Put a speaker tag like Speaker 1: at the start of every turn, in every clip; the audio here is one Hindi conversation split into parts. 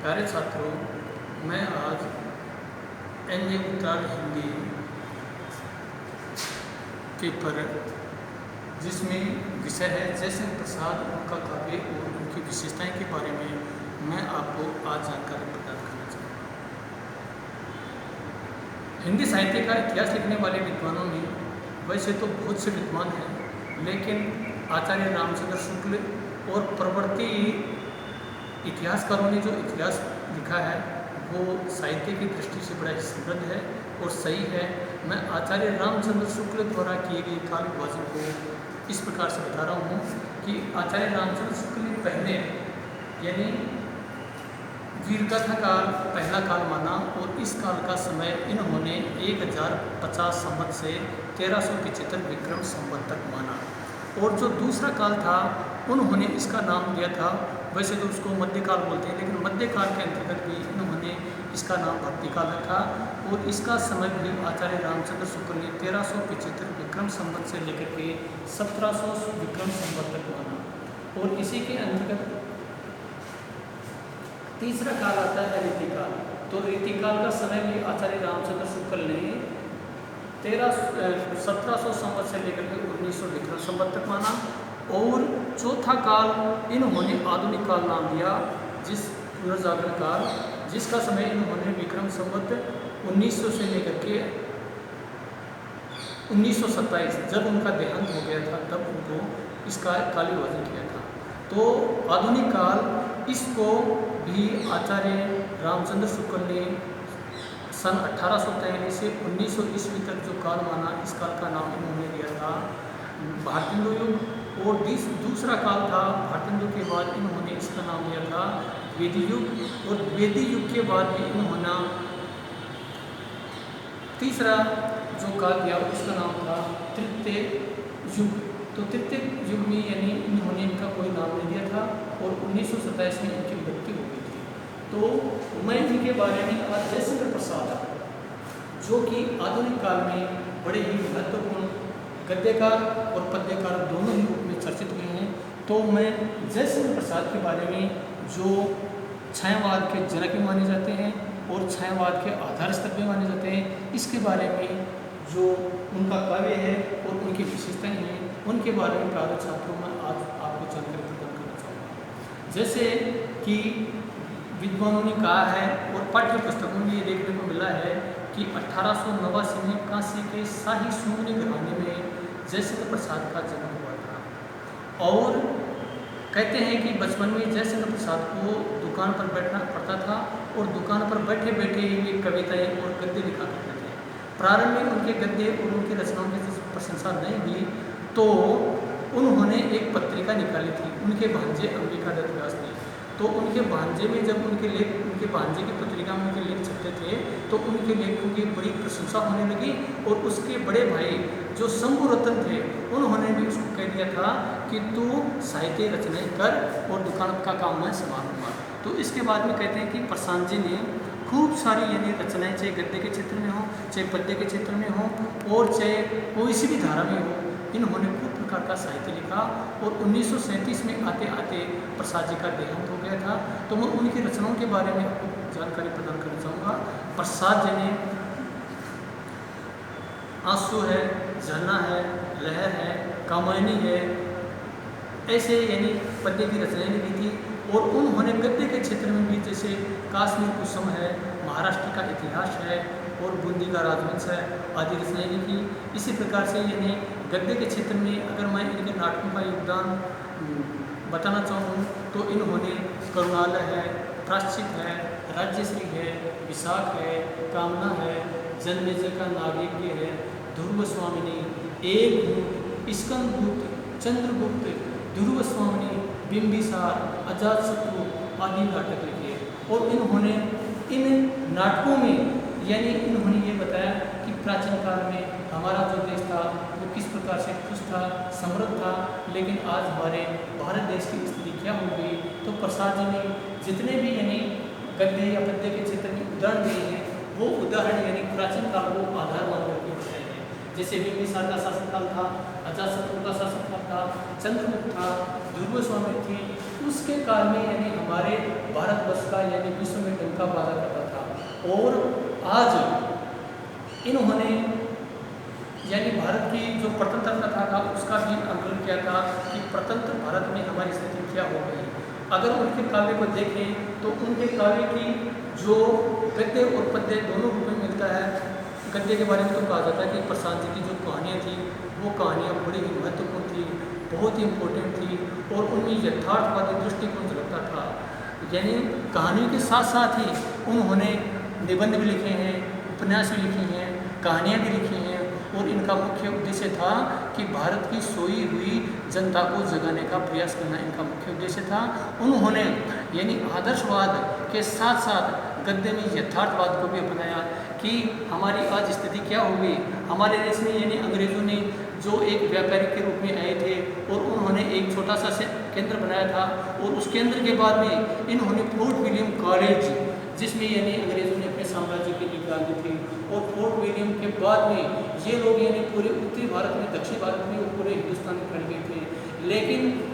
Speaker 1: प्यारे छात्रों, मैं आज एन.ए. उत्तरार्ध हिंदी पेपर जिसमें विषय है जयसिंह प्रसाद, उनका काव्य और उनकी विशेषताएं के बारे में मैं आपको आज जानकारी प्रदान करना चाहूँगा। हिंदी साहित्य का इतिहास लिखने वाले विद्वानों में वैसे तो बहुत से विद्वान हैं, लेकिन आचार्य रामचंद्र शुक्ल और प्रवर्ती इतिहासकारों ने जो इतिहास लिखा है वो साहित्य की दृष्टि से बड़ा समृद्ध है और सही है। मैं आचार्य रामचंद्र शुक्ल द्वारा किए गए काल विभाजन को इस प्रकार से बता रहा हूँ कि आचार्य रामचंद्र शुक्ल ने पहले यानी वीरगाथा काल पहला काल माना और इस काल का समय इन्होंने 1050 संवत से 1375 विक्रम संवत तक माना। और जो दूसरा काल था उन्होंने इसका नाम दिया था, वैसे तो उसको मध्यकाल बोलते हैं, लेकिन मध्यकाल के अंतर्गत भी इन्होंने इसका नाम भक्तिकाल रखा और इसका समय भी आचार्य रामचंद्र शुक्ल ने 1375 विक्रम संवत से लेकर के 1700 विक्रम संवत तक माना। और इसी के अंतर्गत तीसरा काल आता है रीतिकाल। तो रीतिकाल का समय भी आचार्य रामचंद्र शुक्ल ने 1700 संवत से लेकर के 1900 विक्रम संवत तक माना। और चौथा काल इन्होंने आधुनिक काल नाम दिया, जिस पुनर्जागरण काल, जिसका समय इन्होंने विक्रम संवत 1900 से लेकर के 1927 जब उनका देहांत हो गया था तब उनको इसका काल विभाजन किया था। तो आधुनिक काल इसको भी आचार्य रामचंद्र शुक्ल ने सन 1843 से 1900 ईस्वी तक जो काल माना, इस काल का नाम इन्होंने दिया था भारतेंदु युग। और दूसरा काल था भारतेंदु के बाद इन्होंने इसका नाम दिया था वेदी युग। और वेदी युग के बाद भी इन्होंने तीसरा जो काल दिया उसका नाम था तृतीय युग। तो तृतीय युग में यानी इन्होंने इनका कोई नाम नहीं दिया था और 1927 में इनकी मृत्यु हो गई थी। तो मैं इनके बारे में आज जयसिंह प्रसाद, जो कि आधुनिक काल में बड़े ही महत्वपूर्ण गद्यकार और पद्यकार दोनों ही रूप में चर्चित हुए हैं, तो मैं जयसिंह प्रसाद के बारे में जो छायावाद के जनक भी माने जाते हैं और छायावाद के आधार स्तंभ भी माने जाते हैं, इसके बारे में जो उनका काव्य है और उनकी विशेषताएं हैं उनके बारे में प्यारे छात्रों में आज आपको जानकारी प्रदान करना चाहूँगा। जैसे कि विद्वानों ने कहा है और पाठ्य पुस्तकों में ये देखने को मिला है कि 1889 में काशी के शाही सुमनी घराने में जयसिंह प्रसाद का जन्म हुआ था। और कहते हैं कि बचपन में जयसिंह प्रसाद को दुकान पर बैठना पड़ता था और दुकान पर बैठे बैठे ही वे कविताएं और गद्य लिखा करते थे। प्रारंभ में उनके गद्य और उनकी रचनाओं की प्रशंसा नहीं हुई तो उन्होंने एक पत्रिका निकाली थी उनके भांजे अंबिकादत्त व्यास ने। तो उनके भांजे में जब उनके भांजे की पत्रिका में उनके लेख छपते थे तो उनके लेखों की बड़ी प्रशंसा होने लगी। और उसके बड़े भाई जो शंभु रतन थे उन्होंने भी उसको कह दिया था कि तू साहित्य रचनाएं कर और दुकान का काम मैं संभालूंगा। तो इसके बाद में कहते हैं कि प्रशांत जी ने खूब सारी यानी रचनाएं, चाहे गद्य के क्षेत्र में हो, चाहे पद्य के क्षेत्र में हो और चाहे कोई सी भी धारा में हो, इन्होंने खूब प्रकार का साहित्य लिखा। और 1937 में आते आते प्रसाद जी का देहांत हो गया था। तो मैं उनकी रचनाओं के बारे में आपको जानकारी प्रदान करना चाहूँगा। प्रसाद जी ने आंसू है, झरना है, लहर है, कामायनी है, ऐसे यानी पद्य की रचनाएं लिखी थी। और उन्होंने गद्य के क्षेत्र में भी जैसे काश्मीर कुसुम है, महाराष्ट्र का इतिहास है और बूंदी का राजवंश है आदि रचनाएं लिखी। इसी प्रकार से यानी गद्य के क्षेत्र में अगर मैं इनके नाटकों का योगदान बताना चाहूँ तो इन्होंने करुणालय है, प्राश्चित है, राज्यश्री है, विशाख है, कामना है, जन्मेजय का नागयज्ञ है, ध्रुव स्वामिनी, एक स्कंदगुप्त, चंद्रगुप्त, ध्रुव स्वामिनी, बिंबिसार, अजातशत्रु आदि नाटक लिखे। और इन्होंने इन नाटकों में यानी इन्होंने ये बताया कि प्राचीन काल में हमारा जो देश था वो किस प्रकार से खुश था, समृद्ध था, लेकिन आज हमारे भारत देश की स्थिति क्या हो गई। तो प्रसाद जी ने जितने भी यानी गद्य या पद्य के क्षेत्र में उदाहरण दिए हैं वो उदाहरण यानी प्राचीन काल को आधार मान करके बताए हैं। जैसे बिंबिसार का शासनकाल था, अजातशत्रु का शासनकाल था, चंद्रगुप्त था, ध्रुव स्वामी थी, उसके काल में यानी हमारे भारतवर्ष वर्चस्व का यानी विश्व में डंका बाजा करता था। और आज इन्होंने यानी भारत की जो प्रतंत्रता था उसका भी आंकलन किया था कि प्रतंत्र भारत में हमारी स्थिति क्या हो गई। अगर उनके काव्य को देखें तो उनके काव्य की जो गद्य और पद्य दोनों रूप में मिलता है। गद्य के बारे में तो कहा जाता है कि प्रशांत जी की जो कहानियाँ थी वो कहानियाँ बड़ी ही महत्वपूर्ण थी, बहुत ही इम्पोर्टेंट थी और उनमें यथार्थवादी दृष्टिकोण झलकता था। यानी कहानी के साथ साथ ही उन्होंने निबंध भी लिखे हैं, उपन्यास भी लिखे हैं, कहानियाँ भी लिखी हैं और इनका मुख्य उद्देश्य था कि भारत की सोई हुई जनता को जगाने का प्रयास करना इनका मुख्य उद्देश्य था। उन्होंने यानी आदर्शवाद के साथ साथ गद्य में यथार्थवाद को भी अपनाया कि हमारी आज स्थिति क्या हो गई। हमारे देश में यानी अंग्रेज़ों ने जो एक व्यापारी के रूप में आए थे और उन्होंने एक छोटा सा केंद्र बनाया था और उस केंद्र के बाद में इन्होंने फोर्ट विलियम कॉलेज, जिसमें यानी अंग्रेज़ों ने अपने साम्राज्य की नींव डाली थी और फोर्ट विलियम के बाद में ये लोग यानी पूरे उत्तरी भारत में, दक्षिण भारत में और पूरे हिंदुस्तान में फैल गए थे। लेकिन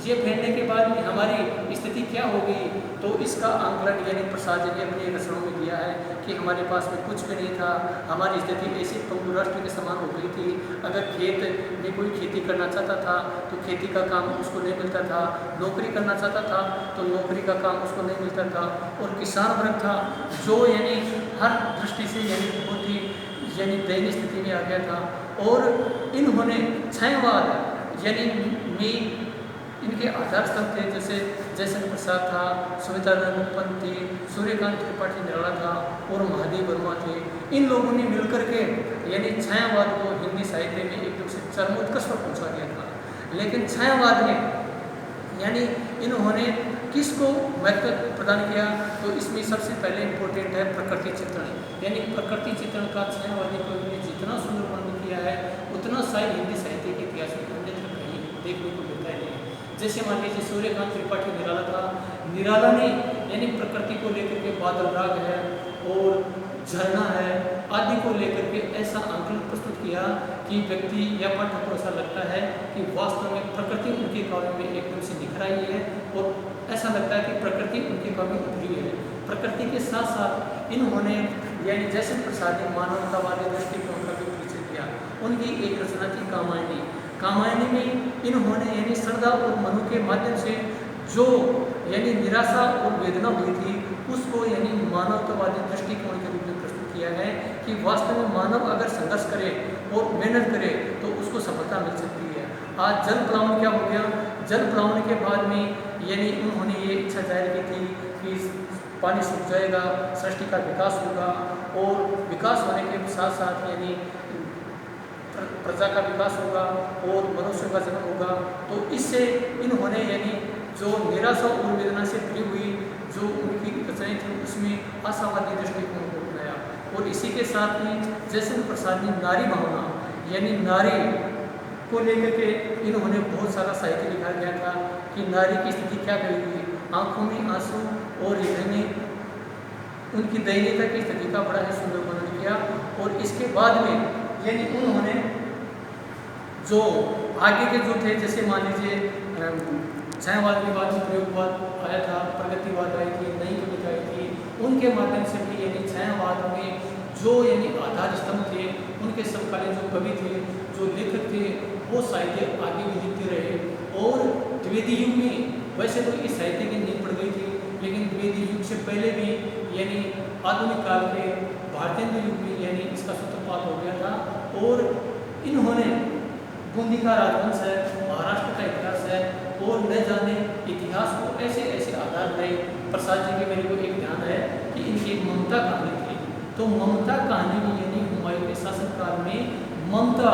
Speaker 1: ये फैलने के बाद में हमारी स्थिति क्या हो गई, तो इसका आंकलन यानी प्रसाद जी ने अपने रचनाओं में दिया है कि हमारे पास में कुछ भी नहीं था, हमारी स्थिति ऐसी पंगु राष्ट्र के समान हो गई थी। अगर खेत में कोई खेती करना चाहता था तो खेती का काम उसको नहीं मिलता था, नौकरी करना चाहता था तो नौकरी का काम उसको नहीं मिलता था और किसान वर्ग था जो यानी हर दृष्टि से यानी बहुत ही यानी दयनीय स्थिति में आ गया था। और इन्होंने छायावाद यानी में इनके आधार स्तंभ थे, जैसे जयशंकर प्रसाद था, सुविधानंद पंत थी, सूर्यकांत त्रिपाठी निराला था और महादेव वर्मा थे। इन लोगों ने मिलकर के यानी छायावाद को हिंदी साहित्य में एकदम से चरमोत्कर्ष पर पहुँचा दिया था। लेकिन छायावाद ने यानी इन्होंने किसको महत्व प्रदान किया, तो इसमें सबसे पहले इम्पोर्टेंट है प्रकृति चित्रण। यानी प्रकृति चित्रण का छायावादी कवि ने जितना सुंदर वर्णन किया है उतना शायद हिंदी साहित्य के इतिहास में अन्यत्र कहीं देखने को मिलता है नहीं। जैसे मान लीजिए सूर्यकांत त्रिपाठी निराला था, निराला ने यानी प्रकृति को लेकर के बादल राग है और झरना है आदि को लेकर के ऐसा आंकलन प्रस्तुत किया कि व्यक्ति या पाठक को ऐसा लगता है कि वास्तव में प्रकृति उनके काव्य में एकदम से निखर आई है और ऐसा लगता है कि प्रकृति उनके काव्य में उभरी है। प्रकृति के साथ साथ इन्होंने यानी जयशंकर प्रसाद ने मानवतावादी दृष्टिकोण का भी परिचय किया। उनकी एक रचना थी कामायनी। कामायनी में इन्होंने यानी श्रद्धा और मनु के माध्यम से जो यानी निराशा और वेदना हुई थी उसको यानी मानवतावादी दृष्टिकोण के रूप में प्रस्तुत किया है कि वास्तव में मानव अगर संघर्ष करे और मेहनत करे तो उसको सफलता मिल सकती है। आज जल प्लावन क्या हो गया, जल प्लावन के बाद में यानी उन्होंने ये इच्छा जाहिर की थी कि पानी सूख जाएगा, सृष्टि का विकास होगा और विकास होने के साथ साथ यानी प्रजा का विकास होगा और मनुष्य का जन्म होगा। तो इससे इन्होंने यानी जो निराशा और वेदना से भरी हुई जो उनकी रचनाएं थी उसमें आशावादी दृष्टिकोण को अपनाया। और इसी के साथ ही जयशंकर प्रसाद ने नारी भावना यानी नारी को लेकर के इन्होंने बहुत सारा साहित्य लिखा गया था कि नारी की स्थिति क्या करेगी। आंखों में आंसू और हृदय में उनकी दयनीयता की स्थिति का बड़ा ही सुंदर वर्णन किया। और इसके बाद में यानी उन्होंने जो आगे के जो थे जैसे मान लीजिए छायावाद के बाद में प्रयोगवाद आया था, प्रगतिवाद आई थी, नई कविता आई थी, उनके माध्यम से भी यानी छायावाद में जो यानी आधार स्तंभ थे उनके समकालीन जो कवि थे जो लेखक थे वो साहित्य आगे भी लिखते रहे। और द्विवेदी युग में वैसे तो इस साहित्य की नींव पड़ गई थी लेकिन द्विवेदी युग से पहले भी यानी आधुनिक काल के भारतीय युग में यानी इसका सूत्रपात हो गया था। और इन्होंने बूंदी का राजवंश है, महाराष्ट्र का इतिहास है और न जाने इतिहास को ऐसे ऐसे आधार बनाए। प्रसाद जी के मेरे को एक ध्यान है कि इनकी एक ममता कहानी थी, तो ममता कहानी में यानी हुमायूं के शासनकाल में ममता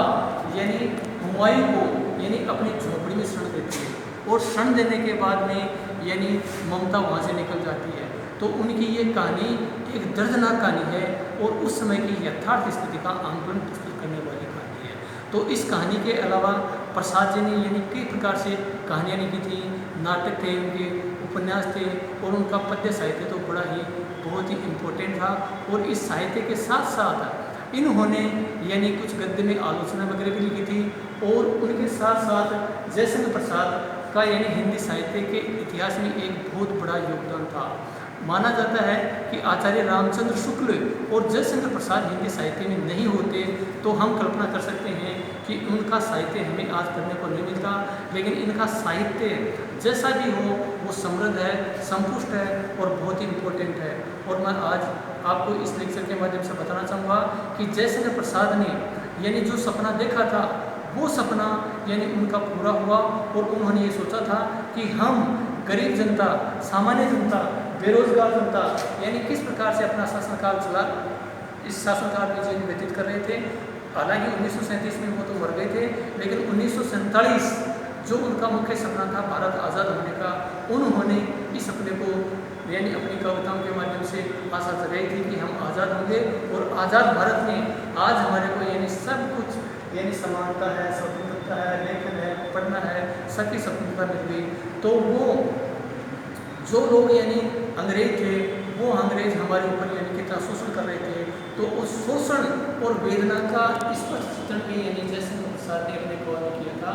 Speaker 1: यानी हुमायूं को यानी अपनी झोपड़ी में शरण देती है और शरण देने के बाद में यानी ममता वहाँ से निकल जाती है। तो उनकी ये कहानी एक दर्दनाक कहानी है और उस समय की यथार्थ स्थिति का आंकलन प्रस्तुत करने वाली कहानी है। तो इस कहानी के अलावा प्रसाद जी ने यानी कई प्रकार से कहानियाँ लिखी थी, नाटक थे उनके, उपन्यास थे और उनका पद्य साहित्य तो बड़ा ही बहुत ही इम्पोर्टेंट था। और इस साहित्य के साथ साथ इन्होंने यानी कुछ गद्य में आलोचना वगैरह भी लिखी थी। और उनके साथ साथ जयशंकर प्रसाद का यानी हिंदी साहित्य के इतिहास में एक बहुत बड़ा योगदान था। माना जाता है कि आचार्य रामचंद्र शुक्ल और जयशंकर प्रसाद हिंदी साहित्य में नहीं होते तो हम कल्पना कर सकते हैं कि उनका साहित्य हमें आज पढ़ने को नहीं मिलता। लेकिन इनका साहित्य जैसा भी हो वो समृद्ध है, संपुष्ट है और बहुत ही इम्पोर्टेंट है। और मैं आज आपको इस लेक्चर के माध्यम से बताना चाहूँगा कि जयशंकर प्रसाद ने यानी जो सपना देखा था वो सपना यानी उनका पूरा हुआ और उन्होंने ये सोचा था कि हम गरीब जनता, सामान्य जनता, बेरोजगार जनता यानी किस प्रकार से अपना शासनकाल चला, इस शासनकाल में जीवन व्यतीत कर रहे थे। हालांकि 1937 में वो तो मर गए थे, लेकिन 1947 जो उनका मुख्य सपना था भारत आज़ाद होने का, उन्होंने इस सपने को यानी अपनी कविताओं के माध्यम से आशा जगाई थी कि हम आज़ाद होंगे और आज़ाद भारत में आज हमारे को यानी सब कुछ यानी समानता है, स्वतंत्रता है, लेखन है, पढ़ना है, सबकी स्वतंत्रता मिल गई। तो वो जो लोग यानी अंग्रेज थे वो अंग्रेज हमारे ऊपर यानी कितना शोषण कर रहे थे, तो उस शोषण और वेदना का स्पष्ट चित्रण भी यानी जयशंकर प्रसाद ने अपने कवि में किया था।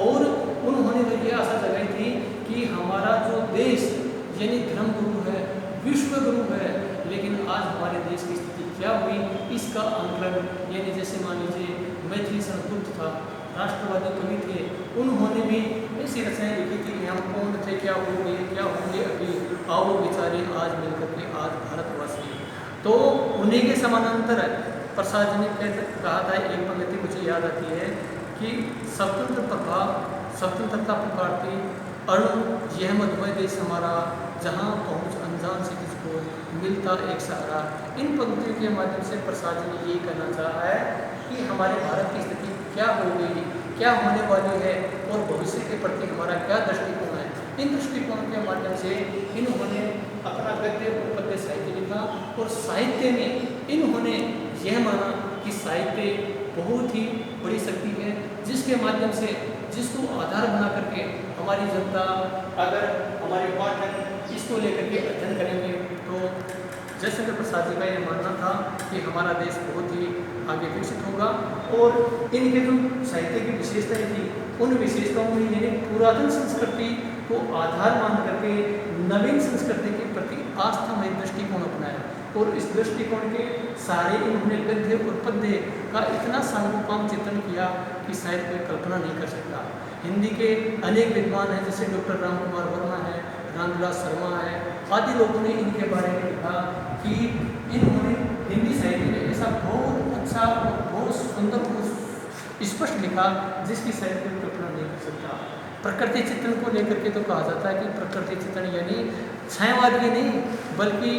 Speaker 1: और उन्होंने तो ये आशा जगाई थी कि हमारा जो देश यानी धर्म गुरु है, विश्व गुरु है, लेकिन आज हमारे देश की स्थिति क्या हुई इसका आंकलन यानी जैसे मान लीजिए मैथिली संस्कृत था, राष्ट्रवादी कवि थे, उन्होंने भी ऐसी रचनाएं लिखी थी कि हम कौन थे, क्या होंगे अभी, आओ विचारे आज मिलकर के आज भारतवासी। तो उन्हीं के समानांतर प्रसाद जी ने कहा था, एक पंक्ति मुझे याद आती है कि स्वतंत्रता पुकारती अरुण यह मधुमय देश हमारा, जहाँ पहुँच अनजान से किसको मिलता एक सहारा। इन पंक्तियों के माध्यम से प्रसाद जी ने यही कहना चाहा है कि हमारे भारत की स्थिति क्या हो गई, क्या होने वाली है और भविष्य के प्रति हमारा क्या दृष्टिकोण है। इन दृष्टिकोण के माध्यम से इन्होंने अपना गद्य और पद्य साहित्य लिखा और साहित्य में इन्होंने यह माना कि साहित्य बहुत ही बड़ी शक्ति है, जिसके माध्यम से जिसको आधार बना करके हमारी जनता अगर हमारे पाठक इसको लेकर के अध्ययन करेंगे तो जयशंकर प्रसाद जी का यह मानना था कि हमारा देश बहुत ही आगे विकसित होगा। और इनके जो साहित्य की विशेषताएं थी उन विशेषताओं में यानी पुरातन संस्कृति को आधार मान करके नवीन संस्कृति के प्रति आस्थामय दृष्टिकोण अपनाया और इस दृष्टिकोण के सारे इन्होंने गद्य और पद्य का इतना सार्वभौम चित्रण किया कि शायद कोई कल्पना नहीं कर सकता। हिंदी के अनेक विद्वान हैं, जैसे डॉक्टर राम कुमार वर्मा है, रामविलास शर्मा है, आदि लोगों ने इनके बारे में लिखा कि इन्होंने हिंदी साहित्य में ऐसा बहुत अच्छा और बहुत सुंदर बहुत स्पष्ट लिखा जिसकी शायद कोई कल्पना नहीं कर सकता। प्रकृति चित्रण को लेकर के तो कहा जाता है कि प्रकृति चित्रण यानी छायावादी नहीं बल्कि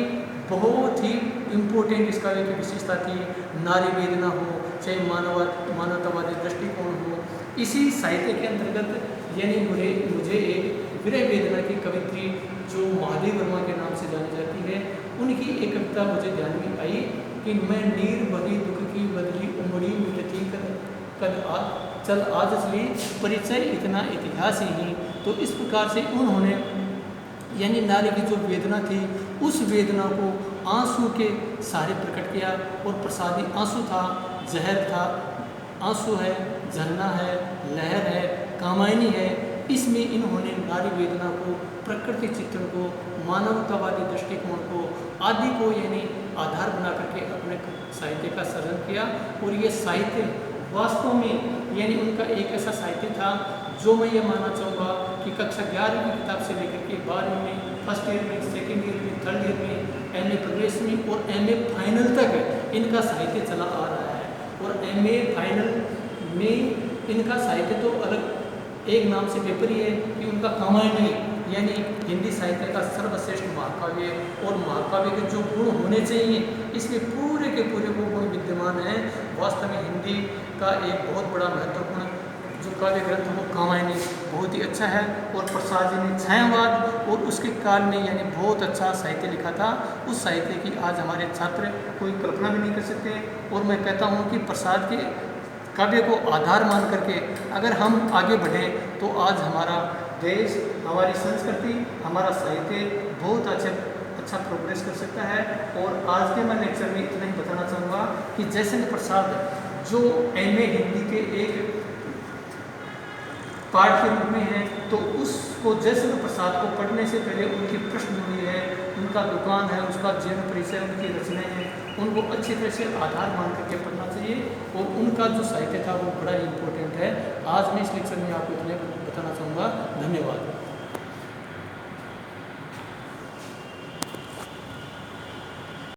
Speaker 1: बहुत ही इम्पोर्टेंट इस काव्य की विशेषता थी। नारी वेदना हो चाहे मानवतावादी दृष्टिकोण हो, इसी साहित्य के अंतर्गत यानी मुझे एक विरह वेदना की कवित्री जो महादेव वर्मा के नाम से जानी जाती है, उनकी एक कविता मुझे ध्यान में आई कि मैं नीर बगी दुख की बदली उमड़ी मिटती कद चल आज चली परिचय इतना इतिहास ही। तो इस प्रकार से उन्होंने यानी नारी की जो वेदना थी उस वेदना को आंसू के सहारे प्रकट किया। और प्रसादी आंसू था, जहर था, आंसू है, झरना है, लहर है, कामायनी है। इसमें इन्होंने नारी वेदना को, प्रकृति चित्रण को, मानवतावादी दृष्टिकोण को आदि को यानी आधार बना करके अपने साहित्य का सृजन किया। और ये साहित्य वास्तव में यानी उनका एक ऐसा साहित्य था जो मैं ये मानना चाहूँगा कि कक्षा 11वीं की किताब से लेकर के 12वीं में, फर्स्ट ईयर में, सेकेंड ईयर में, थर्ड ईयर में, एमए प्रवेश में और एमए फाइनल तक इनका साहित्य चला आ रहा है। और एमए फाइनल में इनका साहित्य तो अलग एक नाम से पेपर ही है कि उनका कामायनी यानी हिंदी साहित्य का सर्वश्रेष्ठ महाकाव्य, और महाकाव्य के जो गुण होने चाहिए इसमें पूरे के पूरे वो गुण विद्यमान हैं। वास्तव में हिंदी का एक बहुत बड़ा महत्वपूर्ण जो काव्य ग्रंथ वो कामायनी बहुत ही अच्छा है। और प्रसाद जी ने छायावाद और उसके काल में यानी बहुत अच्छा साहित्य लिखा था। उस साहित्य की आज हमारे छात्र कोई कल्पना भी नहीं कर सकते। और मैं कहता हूँ कि प्रसाद के काव्य को आधार मान करके अगर हम आगे बढ़ें तो आज हमारा देश, हमारी संस्कृति, हमारा साहित्य बहुत अच्छा प्रोग्रेस कर सकता है। और आज के मैं लेक्चर में इतना ही बताना चाहूँगा कि जयशंकर प्रसाद जो एमए हिंदी के एक पार्ट के रूप में है, तो उस इसको जयशंकर प्रसाद को पढ़ने से पहले उनकी पृष्ठभूमि है, उनका दुकान है, उसका जीवन परिचय, उनकी रचनाएं हैं, उनको अच्छी तरह से आधार मान करके पढ़ना चाहिए। और उनका जो साहित्य था वो बड़ा ही इम्पोर्टेंट है। आज मैं इस लेक्चर में आपको इतने बताना चाहूँगा। धन्यवाद।